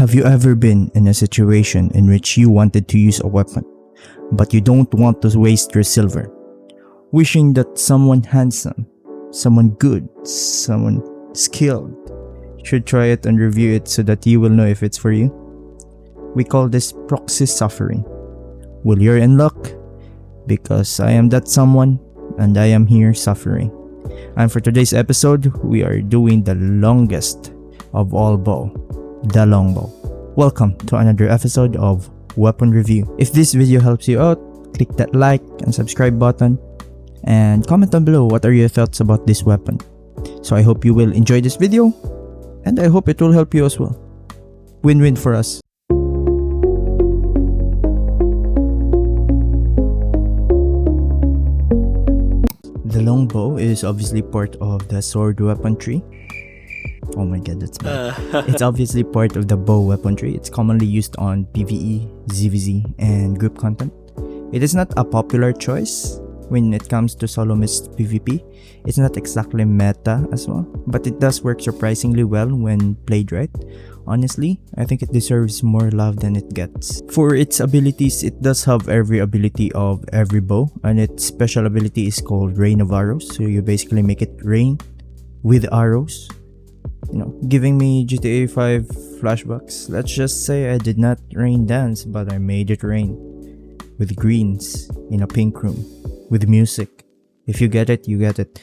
Have you ever been in a situation in which you wanted to use a weapon, but you don't want to waste your silver, wishing that someone handsome, someone good, someone skilled should try it and review it so that you will know if it's for you? We call this proxy suffering. Well, you're in luck, because I am that someone and I am here suffering. And for today's episode, we are doing the longest of all bow, the longbow. Welcome to another episode of Weapon Review. If this video helps you out, click that like and subscribe button and comment down below what are your thoughts about this weapon. So I hope you will enjoy this video and I hope it will help you as well. Win-win for us. The longbow is obviously part of the sword weapon tree. Oh my god, that's bad. It's obviously part of the bow weapon tree. It's commonly used on PvE, ZVZ, and group content. It is not a popular choice when it comes to solo mist PvP. It's not exactly meta as well, but it does work surprisingly well when played right. Honestly, I think it deserves more love than it gets. For its abilities, it does have every ability of every bow, and its special ability is called Rain of Arrows. So you basically make it rain with arrows. You know, giving me GTA 5 flashbacks. Let's just say I did not rain dance, but I made it rain with greens in a pink room with music. If you get it, you get it.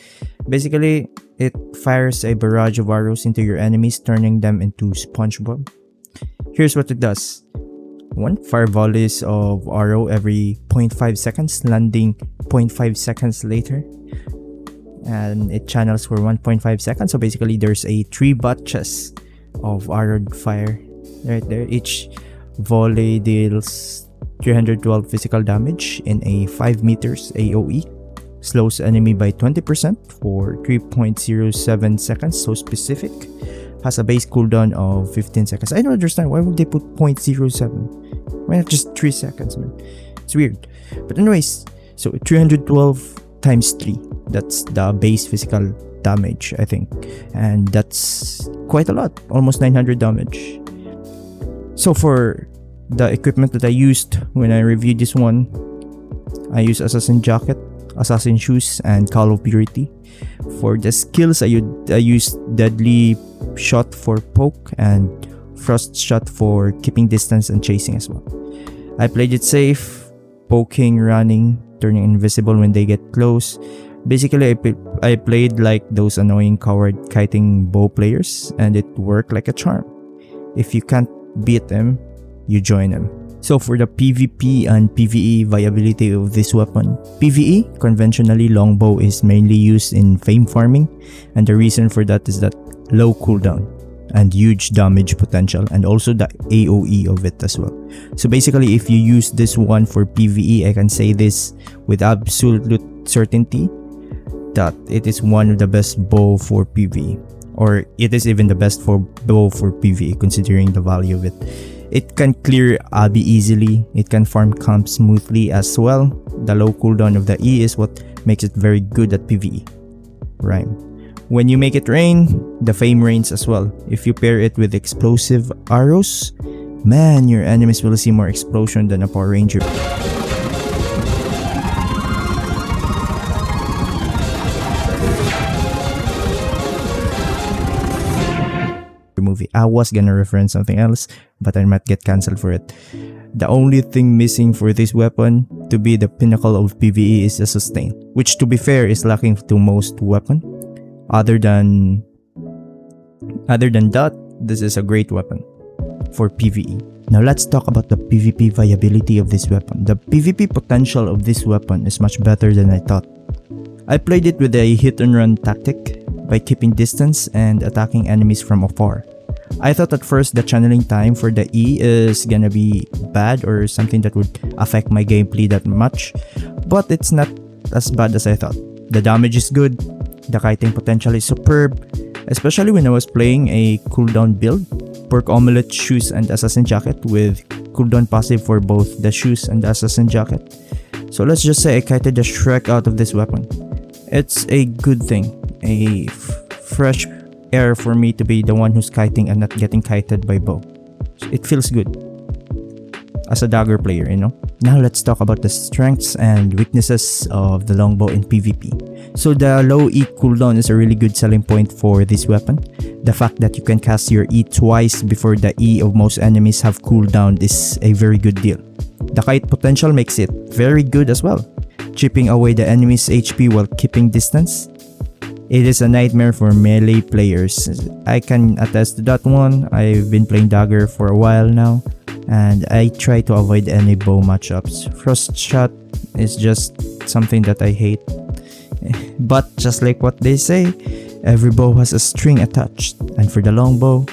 Basically, it fires a barrage of arrows into your enemies, turning them into SpongeBob. Here's what it does. 1 fire volleys of arrow every 0.5 seconds, landing 0.5 seconds later. And it channels for 1.5 seconds. So basically, there's a 3 batches of arrowed fire right there. Each volley deals 312 physical damage in a 5 meters AoE. Slows enemy by 20% for 3.07 seconds. So specific. Has a base cooldown of 15 seconds. I don't understand. Why would they put 0.07? Why not just 3 seconds, man? It's weird. But anyways, so 312 times 3. That's the base physical damage, I think. And that's quite a lot. Almost 900 damage. So for the equipment that I used when I reviewed this one, I used Assassin Jacket, Assassin Shoes, and Call of Purity. For the skills, I used Deadly Shot for poke and Frost Shot for keeping distance and chasing as well. I played it safe, poking, running, turning invisible when they get close. Basically, I played like those annoying coward kiting bow players, and it worked like a charm. If you can't beat them, you join them. So for the PvP and PvE viability of this weapon, PvE, conventionally longbow is mainly used in fame farming, and the reason for that is that low cooldown and huge damage potential, and also the AoE of it as well. So basically, if you use this one for PvE, I can say this with absolute certainty that it is one of the best bow for PvE, or it is even the best for bow for PvE considering the value of it. It can clear Abby easily, it can farm camp smoothly as well. The low cooldown of the E is what makes it very good at PvE. Right. When you make it rain, the fame rains as well. If you pair it with explosive arrows, man, your enemies will see more explosion than a Power Ranger. Movie. I was gonna reference something else, but I might get cancelled for it. The only thing missing for this weapon to be the pinnacle of PvE is the sustain, which to be fair is lacking to most weapon. Other than that, this is a great weapon for PvE. Now let's talk about the PvP viability of this weapon. The PvP potential of this weapon is much better than I thought. I played it with a hit and run tactic by keeping distance and attacking enemies from afar. I thought at first the channeling time for the E is gonna be bad or something that would affect my gameplay that much, but it's not as bad as I thought. The damage is good, the kiting potential is superb, especially when I was playing a cooldown build, Pork Omelette, Shoes, and Assassin Jacket with cooldown passive for both the Shoes and the Assassin Jacket. So let's just say I kited the Shrek out of this weapon. It's a good thing, fresh air for me to be the one who's kiting and not getting kited by bow. It feels good as a dagger player, you know. Now let's talk about the strengths and weaknesses of the longbow in PvP. So the low E cooldown is a really good selling point for this weapon. The fact that you can cast your E twice before the E of most enemies have cooldown is a very good deal. The kite potential makes it very good as well, chipping away the enemy's HP while keeping distance. It is a nightmare for melee players. I can attest to that one. I've been playing dagger for a while now, and I try to avoid any bow matchups. Frost shot is just something that I hate. But just like what they say, every bow has a string attached, and for the longbow,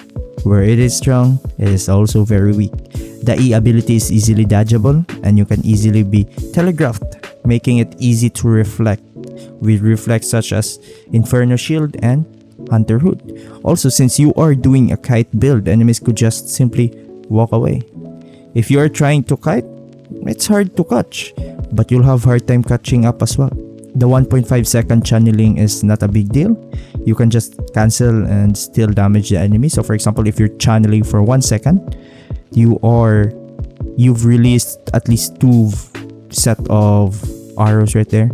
where it is strong, it is also very weak. The E ability is easily dodgeable, and you can easily be telegraphed, making it easy to reflect, with reflex such as Inferno Shield and Hunter Hood. Also, since you are doing a kite build, enemies could just simply walk away. If you are trying to kite, it's hard to catch, but you'll have hard time catching up as well. The 1.5 second channeling is not a big deal. You can just cancel and still damage the enemy. So for example, if you're channeling for 1 second, you've released at least 2 set of arrows right there,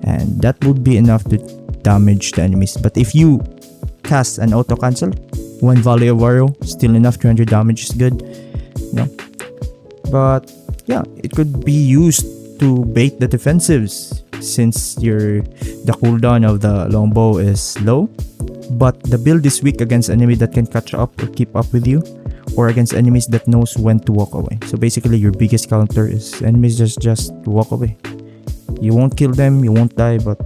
and that would be enough to damage the enemies. But if you cast an auto cancel, 1 volley of arrow, still enough. 200 damage is good, you know. But yeah, it could be used to bait the defensives, since the cooldown of the longbow is low, but the build is weak against enemy that can catch up or keep up with you, or against enemies that knows when to walk away. So basically, your biggest counter is enemies just walk away. You won't kill them, you won't die, but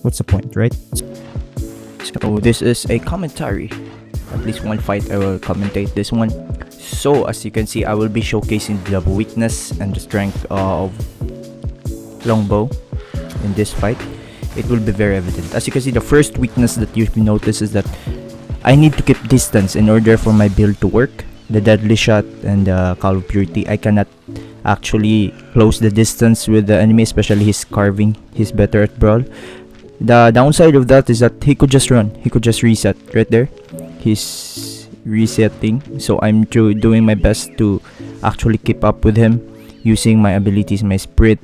what's the point, right? So this is a commentary. At least one fight I will commentate this one. So as you can see, I will be showcasing the weakness and the strength of longbow in this fight. It will be very evident. As you can see, the first weakness that you can notice is that I need to keep distance in order for my build to work. The deadly shot and the call of purity, I cannot actually close the distance with the enemy, especially his carving. He's better at brawl. The downside of that is that he could just run, he could just reset right there. He's resetting, so I'm doing my best to actually keep up with him using my abilities, my spirit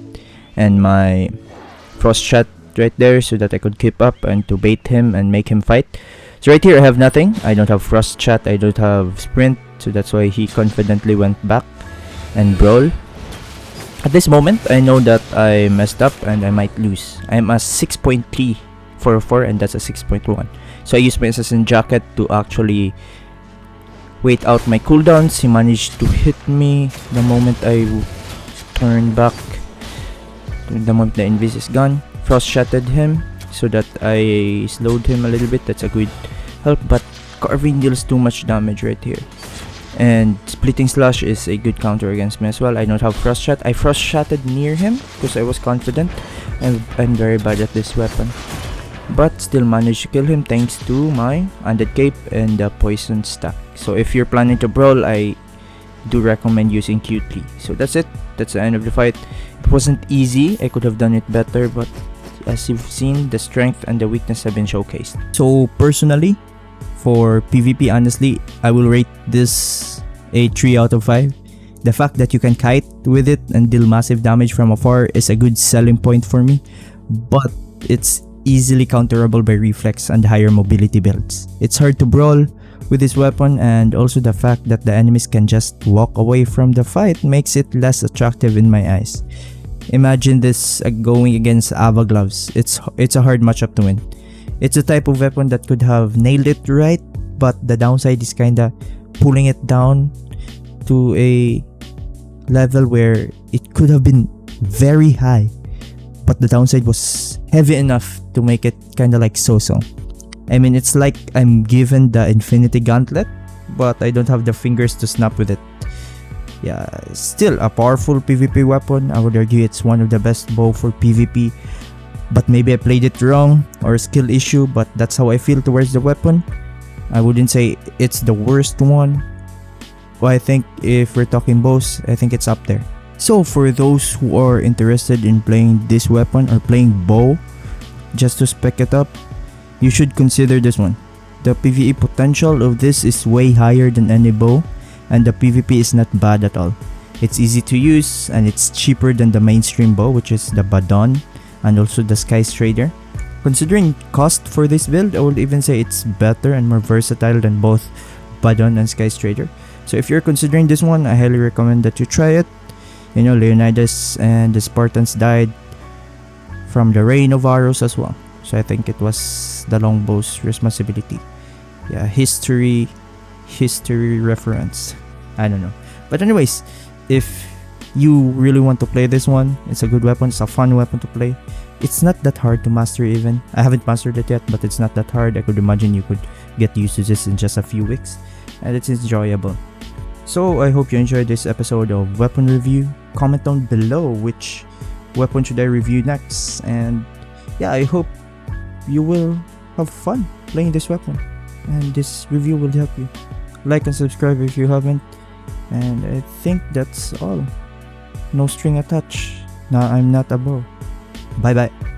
and my frost shot right there, so that I could keep up and to bait him and make him fight. So right here I have nothing. I don't have frost shot, I don't have sprint, so that's why he confidently went back and brawl. At this moment, I know that I messed up and I might lose. I'm a 6.344 and that's a 6.1. So I used my assassin jacket to actually wait out my cooldowns. He managed to hit me the moment I turned back. The moment the invis is gone, frost shattered him so that I slowed him a little bit. That's a good help, but carving deals too much damage right here. And splitting slash is a good counter against me as well. I don't have frost shot. I frost shotted near him because I was confident, and I'm very bad at this weapon, but still managed to kill him thanks to my undead cape and the poison stack. So if you're planning to brawl, I do recommend using Q3. So that's it. That's the end of the fight. It wasn't easy. I could have done it better, but as you've seen, the strength and the weakness have been showcased. So personally, for PvP, honestly, I will rate this a 3 out of 5. The fact that you can kite with it and deal massive damage from afar is a good selling point for me, but it's easily counterable by reflex and higher mobility builds. It's hard to brawl with this weapon, and also the fact that the enemies can just walk away from the fight makes it less attractive in my eyes. Imagine this going against Ava gloves. It's a hard matchup to win. It's a type of weapon that could have nailed it right, but the downside is kinda pulling it down to a level where it could have been very high, but the downside was heavy enough to make it kinda like so-so. I mean, it's like I'm given the infinity gauntlet, but I don't have the fingers to snap with it. Yeah, still a powerful PvP weapon. I would argue it's one of the best bow for PvP, but maybe I played it wrong or a skill issue, but that's how I feel towards the weapon. I wouldn't say it's the worst one, but I think if we're talking bows, I think it's up there. So for those who are interested in playing this weapon or playing bow just to spec it up, you should consider this one. The PvE potential of this is way higher than any bow, and the PvP is not bad at all. It's easy to use and it's cheaper than the mainstream bow, which is the Badon and also the Sky Trader. Considering cost for this build, I would even say it's better and more versatile than both Badon and Sky Trader. So if you're considering this one, I highly recommend that you try it. You know, Leonidas and the Spartans died from the rain of arrows as well. So I think it was the longbow's responsibility. Yeah, history reference. I don't know. But anyways, if you really want to play this one, it's a good weapon. It's a fun weapon to play. It's not that hard to master even. I haven't mastered it yet, but it's not that hard. I could imagine you could get used to this in just a few weeks. And it's enjoyable. So I hope you enjoyed this episode of Weapon Review. Comment down below which weapon should I review next. And yeah, I hope you will have fun playing this weapon. And this review will help you. Like and subscribe if you haven't. And I think that's all. No string attached. Now I'm not a bow. Bye bye.